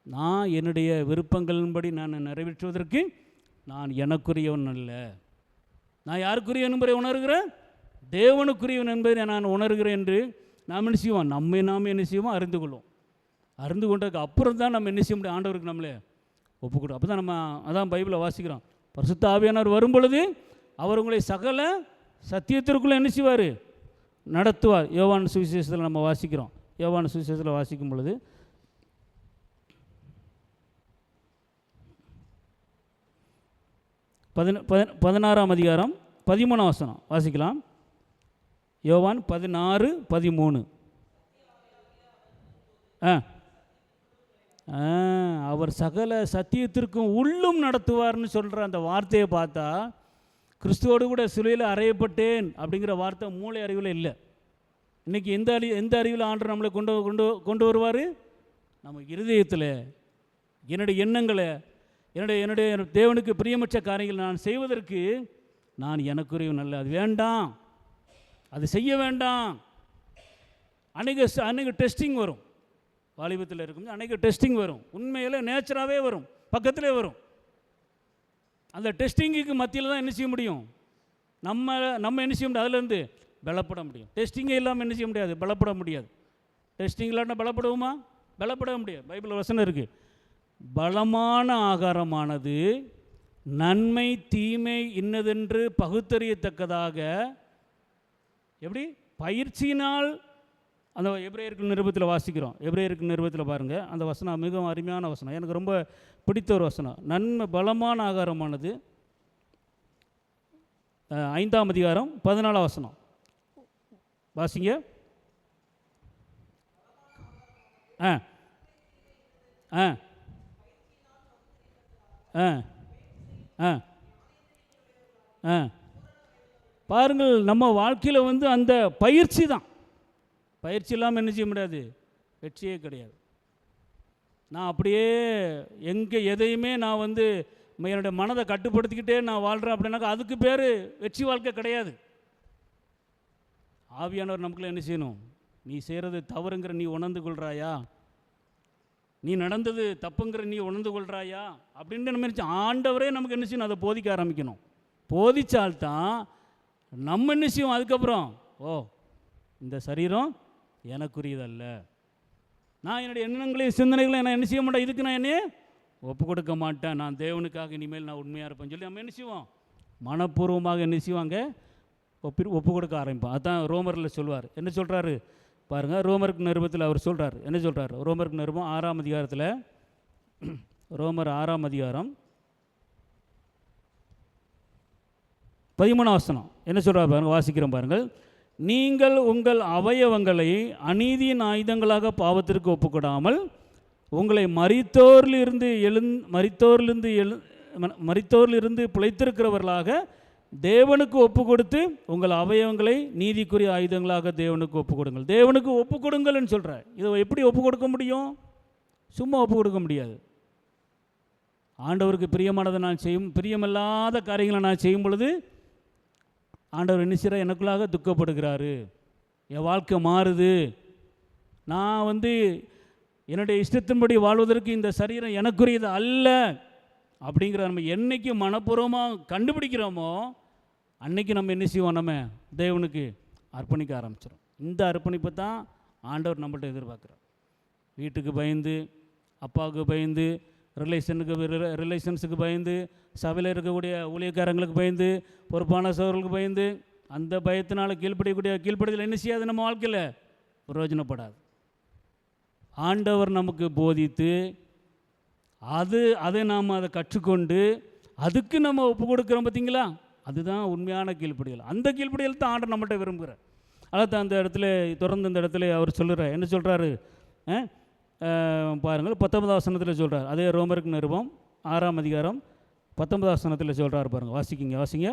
நான் என்னுடைய விருப்பங்களின்படி நான் நிறைவேற்றுவதற்கு நான் எனக்குரியவன் அல்ல. நான் யாருக்குரியவன் என்பதை உணர்கிறேன், தேவனுக்குரியவன் என்பதை நான் உணர்கிறேன் என்று நாம் என்ன செய்வோம், நாம் என்ன செய்வோம், அறிந்து கொள்வோம். அறிந்து கொண்டதுக்கு அப்புறம் தான் நம்ம என்ன செய்ய முடியும், ஆண்டவருக்கு நம்மளே ஒப்புக்கொடும். அப்போ தான் நம்ம அதான் பைபிளை வாசிக்கிறோம், பரிசுத்த ஆவியானவர் வரும் பொழுது அவர் உங்களை சகல சத்தியத்திற்குள்ளே என்ன செய்வார், நடத்துவார். யோவான் சுவிசேஷத்தில் நம்ம வாசிக்கிறோம். யோவான் சுவிசேஷத்தில் வாசிக்கும் பொழுது 16ஆம் அதிகாரம் 13ஆம் வசனம் வாசிக்கலாம். யோவான் 16:13. அவர் சகல சத்தியத்திற்கும் உள்ளும் நடத்துவார்னு சொல்கிற அந்த வார்த்தையை பார்த்தா, கிறிஸ்துவோடு கூட சிலுவையில் அறையப்பட்டேன் அப்படிங்கிற வார்த்தை மூளை அறிவில் இல்லை. இன்றைக்கி எந்த அறிவில் ஆண்டவர் நம்மளை கொண்டு வருவார், நம்ம இருதயத்தில் என்னுடைய எண்ணங்களை, என்னுடைய தேவனுக்கு பிரியமற்ற காரியங்கள் நான் செய்வதற்கு நான் எனக்குரியவன் அல்ல, அது வேண்டாம், அது செய்ய வேண்டாம். அன்றைக்கு டெஸ்டிங் வரும், வாலிபத்தில் இருக்கும் அன்றைக்கு டெஸ்டிங் வரும், உண்மையில் நேச்சராகவே வரும், பக்கத்திலே வரும். அந்த டெஸ்டிங்குக்கு மத்தியில் தான் என்ன செய்ய முடியும், நம்ம என்ன செய்ய முடியும், அதிலேருந்து பலப்பட முடியும். டெஸ்டிங்கே இல்லாமல் என்ன செய்ய முடியாது, பலப்பட முடியாது. டெஸ்டிங் இல்லாட்டா பலப்படுவோமா, பலப்பட முடியாது. பைபிள் வசனம் இருக்குது, பலமான ஆகாரமானது நன்மை தீமை இன்னதென்று பகுத்தறியத்தக்கதாக எப்படி பயிற்சியினால். அந்த எபிரேயருக்கு நிருபத்தில் வாசிக்கிறோம், எபிரேயருக்கு நிருபத்தில் பாருங்கள், அந்த வசனம் மிகவும் அருமையான வசனம், எனக்கு ரொம்ப பிடித்த ஒரு வசனம். நன்மை பலமான ஆகாரமானது 5ஆம் அதிகாரம் 14ஆம் வசனம் வாசிங்க. பாருங்கள், நம்ம வாழ்க்கையில் அந்த பயிற்சி தான். பயிற்சி இல்லாமல் என்ன செய்ய முடியாது, வெற்றியே கிடையாது. நான் அப்படியே எதையுமே நான் என்னுடைய மனதை கட்டுப்படுத்திக்கிட்டே நான் வாழ்கிறேன் அப்படின்னாக்கா அதுக்கு பேர் வெற்றி வாழ்க்கை கிடையாது. ஆவியானவர் நமக்குள்ள என்ன செய்யணும், நீ செய்கிறது தவறுங்கிற நீ உணர்ந்து கொள்கிறாயா, நீ நடந்தது தப்புங்கிற நீ உணர்ந்து கொள்கிறாயா அப்படின்ற மாதிரி ஆண்டவரே நமக்கு என்ன செய்யணும், அதை போதிக்க ஆரம்பிக்கணும். போதிச்சால்தான் நம்ம என்ன செய்வோம், அதுக்கப்புறம் இந்த சரீரம் எனக்குரியதல்ல, நான் என்னுடைய எண்ணங்களையும் சிந்தனைகளையும் நான் என்ன செய்ய மாட்டேன், இதுக்கு நான் என்னையே ஒப்பு கொடுக்க மாட்டேன், நான் தேவனுக்காக இனிமேல் நான் உண்மையாக இருப்பேன்னு சொல்லி நம்ம என்ன செய்வோம், மனப்பூர்வமாக என்ன செய்வாங்க, ஒப்பு கொடுக்க ஆரம்பிப்போம். அதுதான் ரோமரில் சொல்வார். என்ன சொல்கிறாரு பாருங்கள், ரோமருக்கு நிருபத்தில் அவர் சொல்கிறார். என்ன சொல்கிறார், ரோமருக்கு நிருபம் 6ஆம் அதிகாரத்தில், ரோமர் 6ஆம் அதிகாரம் 13ஆம் வசனம் என்ன சொல்கிறார் பாருங்கள், வாசிக்கிறோம் பாருங்கள். நீங்கள் உங்கள் அவயவங்களை அநீதியின் ஆயுதங்களாக பாவத்திற்கு ஒப்புக்கொடாமல் உங்களை மரித்தோரிலிருந்து பிழைத்திருக்கிறவர்களாக தேவனுக்கு ஒப்பு கொடுத்து உங்கள் அவயவங்களை நீதிக்குரிய ஆயுதங்களாக தேவனுக்கு ஒப்பு கொடுங்கள். தேவனுக்கு ஒப்பு கொடுங்கள்னு சொல்கிறார். இதை எப்படி ஒப்பு கொடுக்க முடியும், சும்மா ஒப்பு கொடுக்க முடியாது. ஆண்டவருக்கு பிரியமானதை நான் பிரியமில்லாத காரியங்களை நான் செய்யும் பொழுது ஆண்டவர் என்ன செய்கிறார், எனக்குள்ளாக துக்கப்படுகிறாரு, என் வாழ்க்கை மாறுது, நான் என்னுடைய இஷ்டத்தின்படி வாழ்வதற்கு இந்த சரீரம் எனக்குரியது அல்ல அப்படிங்கிற நம்ம என்றைக்கு மனப்பூர்வமாக கண்டுபிடிக்கிறோமோ அன்றைக்கி நம்ம என்ன செய்வோம், நம்ம தேவனுக்கு அர்ப்பணிக்க ஆரம்பிச்சிடும். இந்த அர்ப்பணிப்பை தான் ஆண்டவர் நம்மள்ட்ட எதிர்பார்க்குறார். வீட்டுக்கு பயந்து, அப்பாவுக்கு பயந்து, ரிலேஷன்ஸுக்கு பயந்து, சபையில் இருக்கக்கூடிய ஊழியக்காரங்களுக்கு பயந்து, பொறுப்பான சோழர்களுக்கு பயந்து, அந்த பயத்தினால் கீழ்ப்படிதல் என்ன செய்யாது, நம்ம வாழ்க்கையில் பிரயோஜனப்படாது. ஆண்டவர் நமக்கு போதித்து அதை நாம் அதை கற்றுக்கொண்டு அதுக்கு நம்ம ஒப்பு கொடுக்குறோம் பார்த்தீங்களா, அதுதான் உண்மையான கீழ்ப்படிதல். அந்த கீழ்ப்படிதல் தான் ஆண்டவர் நம்மகிட்ட விரும்புகிறார். அதான் அந்த இடத்துல தொடர்ந்து இந்த இடத்துல அவர் சொல்கிறார். என்ன சொல்கிறாரு பாருங்கள், 19ஆம் வசனத்தில் சொல்கிறார். அதே ரோமருக்கு நிருபம் 6ஆம் அதிகாரம் 19ஆம் வசனத்தில் சொல்கிறார் பாருங்கள், வாசிங்க.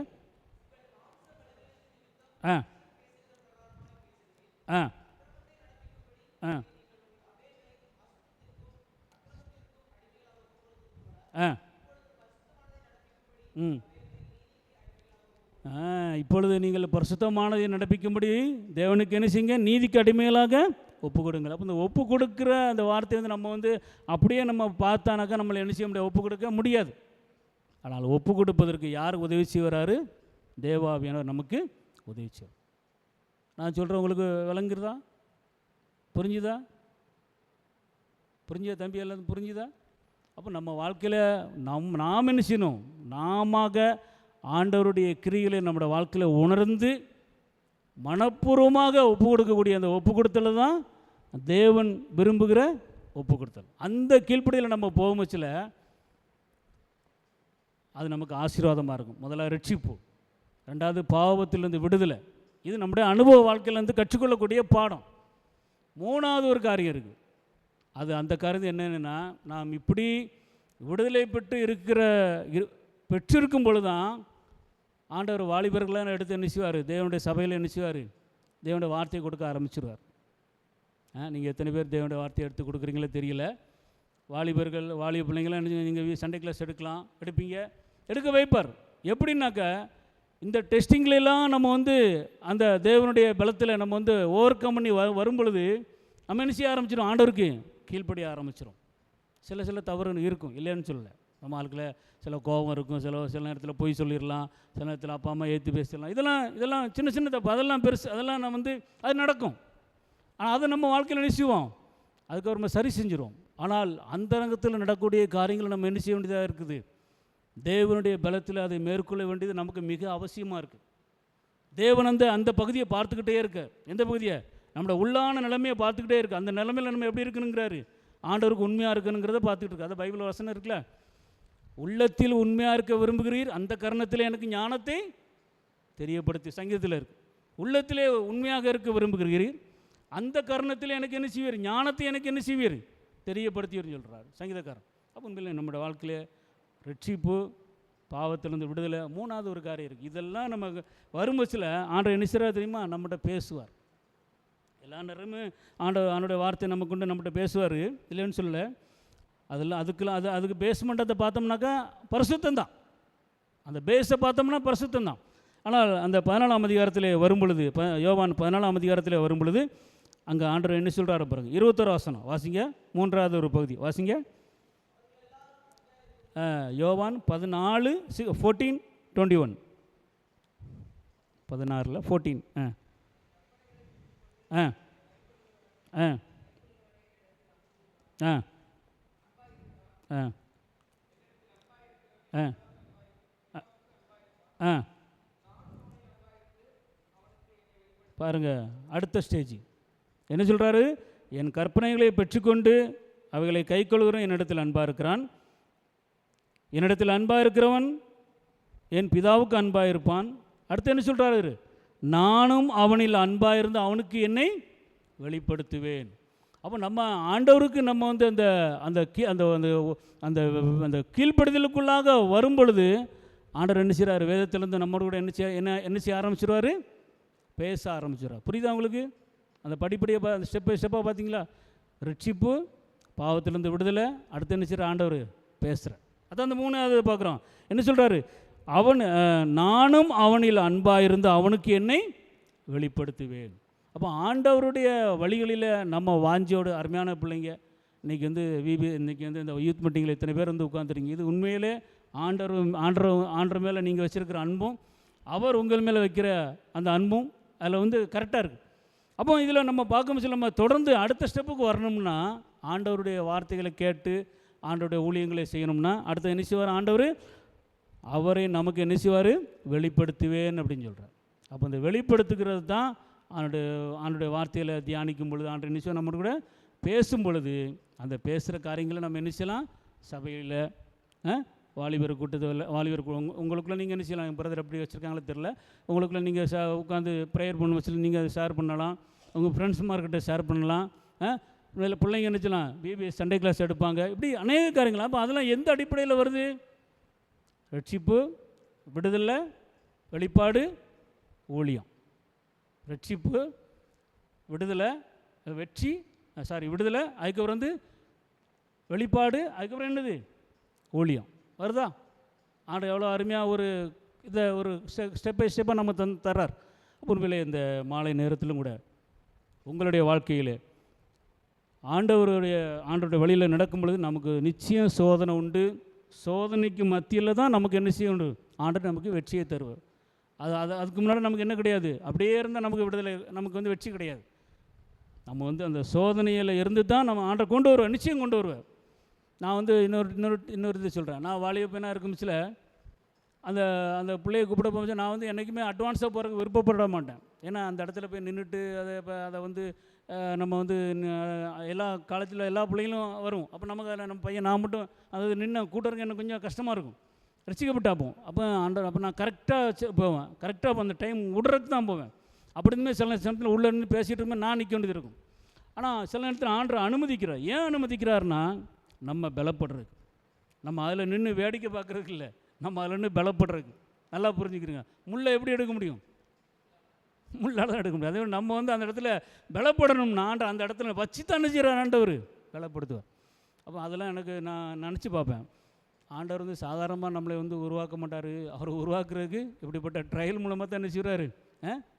இப்பொழுது நீங்கள் பரிசுத்தமானதை நடப்பிக்கும்படி தேவனுக்கு என்ன செய்யுங்க, நீதிக்கு அடிமைகளாக ஒப்பு கொடுங்கள். அப்போ இந்த ஒப்பு கொடுக்குற அந்த வார்த்தை நம்ம அப்படியே நம்ம பார்த்தானாக்கா நம்மளை என்ன செய்ய முடியாது, ஒப்பு கொடுக்க முடியாது. ஆனால் ஒப்பு கொடுப்பதற்கு யார் உதவி செய்வார்? தேவாவியானவர் நமக்கு உதவி செய்வார். நான் சொல்கிறேன், உங்களுக்கு விளங்குறதா? புரிஞ்சுதா தம்பி? எல்லாம் புரிஞ்சுதா? அப்போ நம்ம வாழ்க்கையில் நாம் என்ன செய்யணும்? நாம ஆண்டவருடைய கிரிகளை நம்மளோட வாழ்க்கையில் உணர்ந்து மனப்பூர்வமாக ஒப்பு கொடுக்கக்கூடிய அந்த ஒப்பு கொடுத்தல தான் தேவன் விரும்புகிற ஒப்பு கொடுத்தல். அந்த கீழ்ப்படியில் நம்ம போகும்போச்சில் அது நமக்கு ஆசீர்வாதமாக இருக்கும். முதல்ல ரட்சிப்பு, ரெண்டாவது பாவத்திலிருந்து விடுதலை. இது நம்முடைய அனுபவ வாழ்க்கையிலேருந்து கற்றுக்கொள்ளக்கூடிய பாடம். மூணாவது ஒரு காரியம் இருக்குது. அது அந்த காரியம் என்னென்னா, நாம் இப்படி விடுதலை பெற்றிருக்கும் பொழுது தான் ஆண்டவர் வாலிபர்களாக எடுத்து என்ன செய்வார்? தேவனுடைய சபையில் என்ன செய்வார்? தேவனுடைய வார்த்தையை கொடுக்க ஆரம்பிச்சிடுவார். நீங்கள் எத்தனை பேர் தேவனுடைய வார்த்தையை எடுத்து கொடுக்குறீங்களோ தெரியல. வாலிப பிள்ளைங்களாம் நீங்கள் சண்டே கிளாஸ் எடுப்பீங்க, எடுக்க வைப்பார். எப்படின்னாக்கா, இந்த டெஸ்டிங்லாம் நம்ம அந்த தேவனுடைய பலத்தில் நம்ம ஓவர் கம் பண்ணி வரும் பொழுது நம்ம என்ன செய்ய ஆரம்பிச்சிடும்? ஆண்டவருக்கு கீழ்ப்படிய ஆரம்பிச்சிடும். சில தவறு இருக்கும், இல்லைன்னு சொல்லலை. நம்ம ஆளுக்களை சில கோபம் இருக்கும், சில நேரத்தில் பொய் சொல்லிடலாம், சில நேரத்தில் அப்பா அம்மா ஏற்றி பேசிடலாம். இதெல்லாம் சின்ன தப்பு, அதெல்லாம் பெருசு, அதெல்லாம் நம்ம அது நடக்கும். ஆனால் அதை நம்ம வாழ்க்கையில் என்ன செய்வோம்? அதுக்கப்புறமா சரி செஞ்சிடும். ஆனால் அந்த ரங்கத்தில் நடக்கக்கூடிய காரியங்களை நம்ம என்ன செய்ய வேண்டியதாக இருக்குது? தேவனுடைய பலத்தில் அதை மேற்கொள்ள வேண்டியது நமக்கு மிக அவசியமாக இருக்குது. தேவன் அந்த பகுதியை பார்த்துக்கிட்டே இருக்க. எந்த பகுதியை? நம்மளோட உள்ளான நிலைமையை பார்த்துக்கிட்டே இருக்குது. அந்த நிலைமையில் நம்ம எப்படி இருக்கணுங்கிறாரு? ஆண்டவருக்கு உண்மையாக இருக்கணுங்கிறத பார்த்துக்கிட்டு இருக்கு. அது பைபிள் வசனம் இருக்குல்ல, உள்ளத்தில் உண்மையாக இருக்க விரும்புகிறீர், அந்த கரணத்தில் எனக்கு ஞானத்தை தெரியப்படுத்தி. சங்கீதத்தில் இருக்குது, உள்ளத்திலே உண்மையாக இருக்க விரும்புகிறீர், அந்த கரணத்தில் எனக்கு என்ன செய்வீர்? ஞானத்தை எனக்கு என்ன செய்வீர்? தெரியப்படுத்தியவர்னு சொல்கிறார் சங்கீதக்காரன். அப்போ உண்மையில் நம்மளோட வாழ்க்கையில் ரட்சிப்பு, பாவத்திலிருந்து விடுதலை, மூணாவது ஒரு காரியம் இருக்குது. இதெல்லாம் நம்ம வரும்பட்சத்தில் ஆண்டவர் என்ன செய்கிறார் தெரியுமா? நம்மகிட்ட பேசுவார். எல்லா நேரமும் ஆண்டோடைய வார்த்தை நம்ம கொண்டு நம்மகிட்ட பேசுவார், இல்லைன்னு சொல்லலை. அதெல்லாம் அதுக்கு பேஸ்மெண்ட்டத்தை பார்த்தோம்னாக்கா பரிசுத்தம் தான். அந்த பேஸை பார்த்தோம்னா பரிசுத்தம் தான். ஆனால் அந்த 14ஆம் அதிகாரத்தில் வரும் பொழுது, யோவான் 14ஆம் அதிகாரத்தில் வரும் பொழுது அங்கே ஆண்டவர் என்ன சொல்கிறாரு பாருங்க. 21 வசனம் வாசிங்க, 3வது ஒரு பகுதி வாசிங்க. யோவான் 14:14-21, 16 14. பாருங்க, அடுத்த ஸ்டேஜ் என்ன சொல்கிறாரு? என் கற்பனைகளை பெற்றுக்கொண்டு அவைகளை கைக்கொள்கிறவன் என்னிடத்தில் அன்பாக இருக்கிறான், என்னிடத்தில் அன்பாக இருக்கிறவன் என் பிதாவுக்கு அன்பாக இருப்பான். அடுத்து என்ன சொல்கிறாரு? நானும் அவனில் அன்பாக இருந்து அவனுக்கு என்னை வெளிப்படுத்துவேன். அப்போ நம்ம ஆண்டவருக்கு நம்ம அந்த அந்த அந்த அந்த அந்த கீழ்ப்படுதலுக்குள்ளாக வரும் பொழுது ஆண்டவர் என்ன செய்கிறார்? வேதத்திலேருந்து நம்மளோட கூட என்ன செய்ய ஆரம்பிச்சிருவார்? பேச ஆரம்பிச்சிடுறார். புரியுதா உங்களுக்கு? அந்த படிப்படியாக அந்த ஸ்டெப்பாக பார்த்தீங்களா? ரட்சிப்பு, பாவத்திலேருந்து விடுதலை, அடுத்து என்ன செய்கிற? ஆண்டவர் பேசுகிறார். அதான் அந்த 3வது பார்க்குறோம். என்ன சொல்கிறாரு? நானும் அவனில் அன்பாக இருந்து அவனுக்கு என்னை வெளிப்படுத்துவேன். அப்போ ஆண்டவருடைய வழிகளில் நம்ம வாஞ்சியோடு, அருமையான பிள்ளைங்க, இன்றைக்கி இன்றைக்கி இந்த யூத் மீட்டிங்கில் இத்தனை பேர் உட்காந்துருங்க. இது உண்மையிலே ஆண்டவர் மேலே நீங்கள் வச்சுருக்கிற அன்பும், அவர் உங்கள் மேலே வைக்கிற அந்த அன்பும் அதில் கரெக்டாக இருக்குது. அப்போ இதில் நம்ம பார்க்கும்போது நம்ம தொடர்ந்து அடுத்த ஸ்டெப்புக்கு வரணும்னா, ஆண்டவருடைய வார்த்தைகளை கேட்டு ஆண்டவருடைய ஊழியங்களை செய்யணும்னா, அடுத்த என்ன செய்வார்? ஆண்டவர் அவரை நமக்கு என்ன செய்வார்? வெளிப்படுத்துவேன் அப்படின்னு சொல்கிறார். அப்போ இந்த வெளிப்படுத்துகிறது தான் ஆண்டுடைய வார்த்தையில் தியானிக்கும் பொழுது, ஆண்டு என்ன செய்வோம்? நம்ம கூட பேசும் பொழுது அந்த பேசுகிற காரியங்களை நம்ம என்ன செய்யலாம்? சபையில், வாலிபர் கூட்டத்தில், உங்களுக்குள்ளே நீங்கள் என்ன செய்யலாம்? பிரதர் எப்படி வச்சுருக்காங்களோ தெரில, உங்களுக்குள்ளே நீங்கள் உட்காந்து ப்ரேயர் பண்ண வச்சு நீங்கள் ஷேர் பண்ணலாம், உங்கள் ஃப்ரெண்ட்ஸ் மார்க்கிட்ட ஷேர் பண்ணலாம். இதில் பிள்ளைங்க என்ன செய்யலாம்? பிபிஎஸ் சண்டே கிளாஸ் எடுப்பாங்க. இப்படி அநேக காரியங்கள். அப்போ அதெல்லாம் எந்த அடிப்படையில் வருது? ரட்சிப்பு, விடுதலை, வெளிப்பாடு, ஊழியம். ரட்சிப்பு, விடுதலை, விடுதலை, அதுக்கப்புறம் வெளிப்பாடு, அதுக்கப்புறம் என்னது? ஊழியம். வருதா? ஆண்டு எவ்வளோ அருமையாக ஒரு ஸ்டெப் பை ஸ்டெப்பாக நம்ம தர்றார். உண்மையிலே இந்த மாலை நேரத்திலும் கூட உங்களுடைய வாழ்க்கையில் ஆண்டவருடைய வழியில் நடக்கும் பொழுது நமக்கு நிச்சயம் சோதனை உண்டு, சோதனைக்கு மத்தியில் தான் நமக்கு என்ன செய்யணும், ஆண்டவர் நமக்கு வெற்றியை தருவார். அதுக்கு முன்னாடி நமக்கு என்ன கிடையாது, அப்படியே இருந்தால் நமக்கு விடுதலை, நமக்கு வந்து வெற்றி கிடையாது. நம்ம வந்து அந்த சோதனையில் இருந்து தான் நம்ம ஆண்டவர் கொண்டு வருவார், நிச்சயம் கொண்டு வருவார். நான் வந்து இன்னொரு இது சொல்கிறேன். நான் வாலிபனாக இருக்கும் சில அந்த அந்த பிள்ளையை கூப்பிட போகும்போது நான் வந்து என்றைக்குமே அட்வான்ஸாக போகிறதுக்கு விருப்பப்பட மாட்டேன். ஏன்னா அந்த இடத்துல போய் நின்றுட்டு அதை வந்து நம்ம வந்து எல்லா காலேஜில் எல்லா பிள்ளைங்களும் வரும். அப்போ நமக்கு நம்ம பையன் நான் மட்டும் அதாவது நின்று கூட்டுறதுக்கு எனக்கு கொஞ்சம் கஷ்டமாக இருக்கும், ரசிக்கப்பட்டாப்போம். அப்போ நான் கரெக்டாக போவேன், கரெக்டாக அந்த டைம் விடுறதுக்கு தான் போவேன். அப்படி இருந்துமே சில சமயத்தில் உள்ளே இருந்து பேசிகிட்டு இருக்கும்போது நான் நிற்க வேண்டியது இருக்கும். ஆனால் சில நேரத்தில் ஆண்டவர் அனுமதிக்கிறார். ஏன் அனுமதிக்கிறாருன்னா நம்ம பலப்படுறதுக்கு, நம்ம அதில் நின்று வேடிக்கை பார்க்குறதுக்கு இல்லை, நம்ம அதில் நின்று பலப்படுறதுக்கு. நல்லா புரிஞ்சுக்கிறீங்க. முள்ளை எப்படி எடுக்க முடியும், முள்ளால் தான் எடுக்க முடியும். அதே நம்ம வந்து அந்த இடத்துல பலப்படணும்னா அந்த இடத்துல வச்சு தான் நினைச்சிடறார் ஆண்டவர், பலப்படுத்துவார். அப்போ அதெல்லாம் எனக்கு நான் நினச்சி பார்ப்பேன். ஆண்டவர் வந்து சாதாரணமாக நம்மளை வந்து உருவாக்க மாட்டார். அவர் உருவாக்குறதுக்கு இப்படிப்பட்ட ட்ரையல் மூலமாக தான் நினச்சிடுறாரு,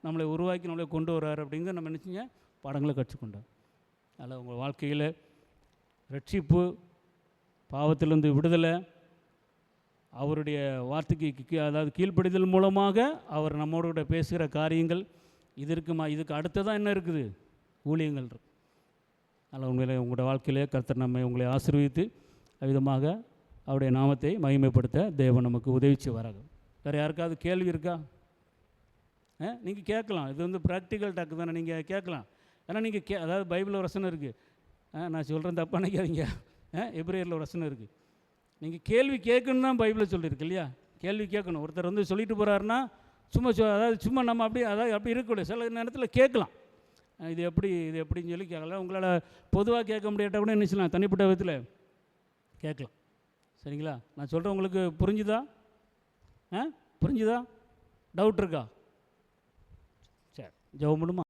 நம்மளை உருவாக்கி நம்மளை கொண்டு வர்றாரு அப்படிங்கிறத நம்ம நினச்சிங்க பாடங்களை கற்றுக்கொண்டோம். அதில் உங்கள் வாழ்க்கையில் ரட்சிப்பு, பாவத்திலிருந்து விடுதலை, அவருடைய வார்த்தைக்கு அதாவது கீழ்ப்படிதல் மூலமாக அவர் நம்மளோட பேசுகிற காரியங்கள், இதுக்கு அடுத்ததான் என்ன இருக்குது, ஊழியங்கள் இருக்குது. அதில் உங்களோட வாழ்க்கையிலே கர்த்தர் நம்மை உங்களை ஆசீர்வதித்து அவ்விதமாக அவருடைய நாமத்தை மகிமைப்படுத்த தேவன் நமக்கு உதவிச்சு வராங்க. வேறு யாருக்காவது கேள்வி இருக்கா? நீங்கள் கேட்கலாம். இது வந்து ப்ராக்டிக்கல் டாக்கு தானே, நீங்கள் கேட்கலாம். ஏன்னா நீங்கள் அதாவது பைபிளில் ஒரு வசனம் இருக்குது, நான் சொல்கிறேன் தப்பாக நினைக்காதீங்க. எபிரேயரில் ஒரு வசனம் இருக்குது, நீங்கள் கேள்வி கேட்கணும் தான் பைபிளில் சொல்லியிருக்கு இல்லையா? கேள்வி கேட்கணும். ஒருத்தர் வந்து சொல்லிட்டு போகிறாருன்னா சும்மா நம்ம அப்படி இருக்கக்கூடாது. சில நேரத்தில் கேட்கலாம், இது எப்படின்னு சொல்லி கேட்கலாம். உங்களால் பொதுவாக கேட்க முடியாட்டால் கூட என்ன செய்யலாம், தனிப்பட்ட விதத்தில் கேட்கலாம். சரிங்களா? நான் சொல்கிறேன், உங்களுக்கு புரிஞ்சுதா? புரிஞ்சுதா? டவுட் இருக்கா? சரி, ஜெபம் பண்ணுமா?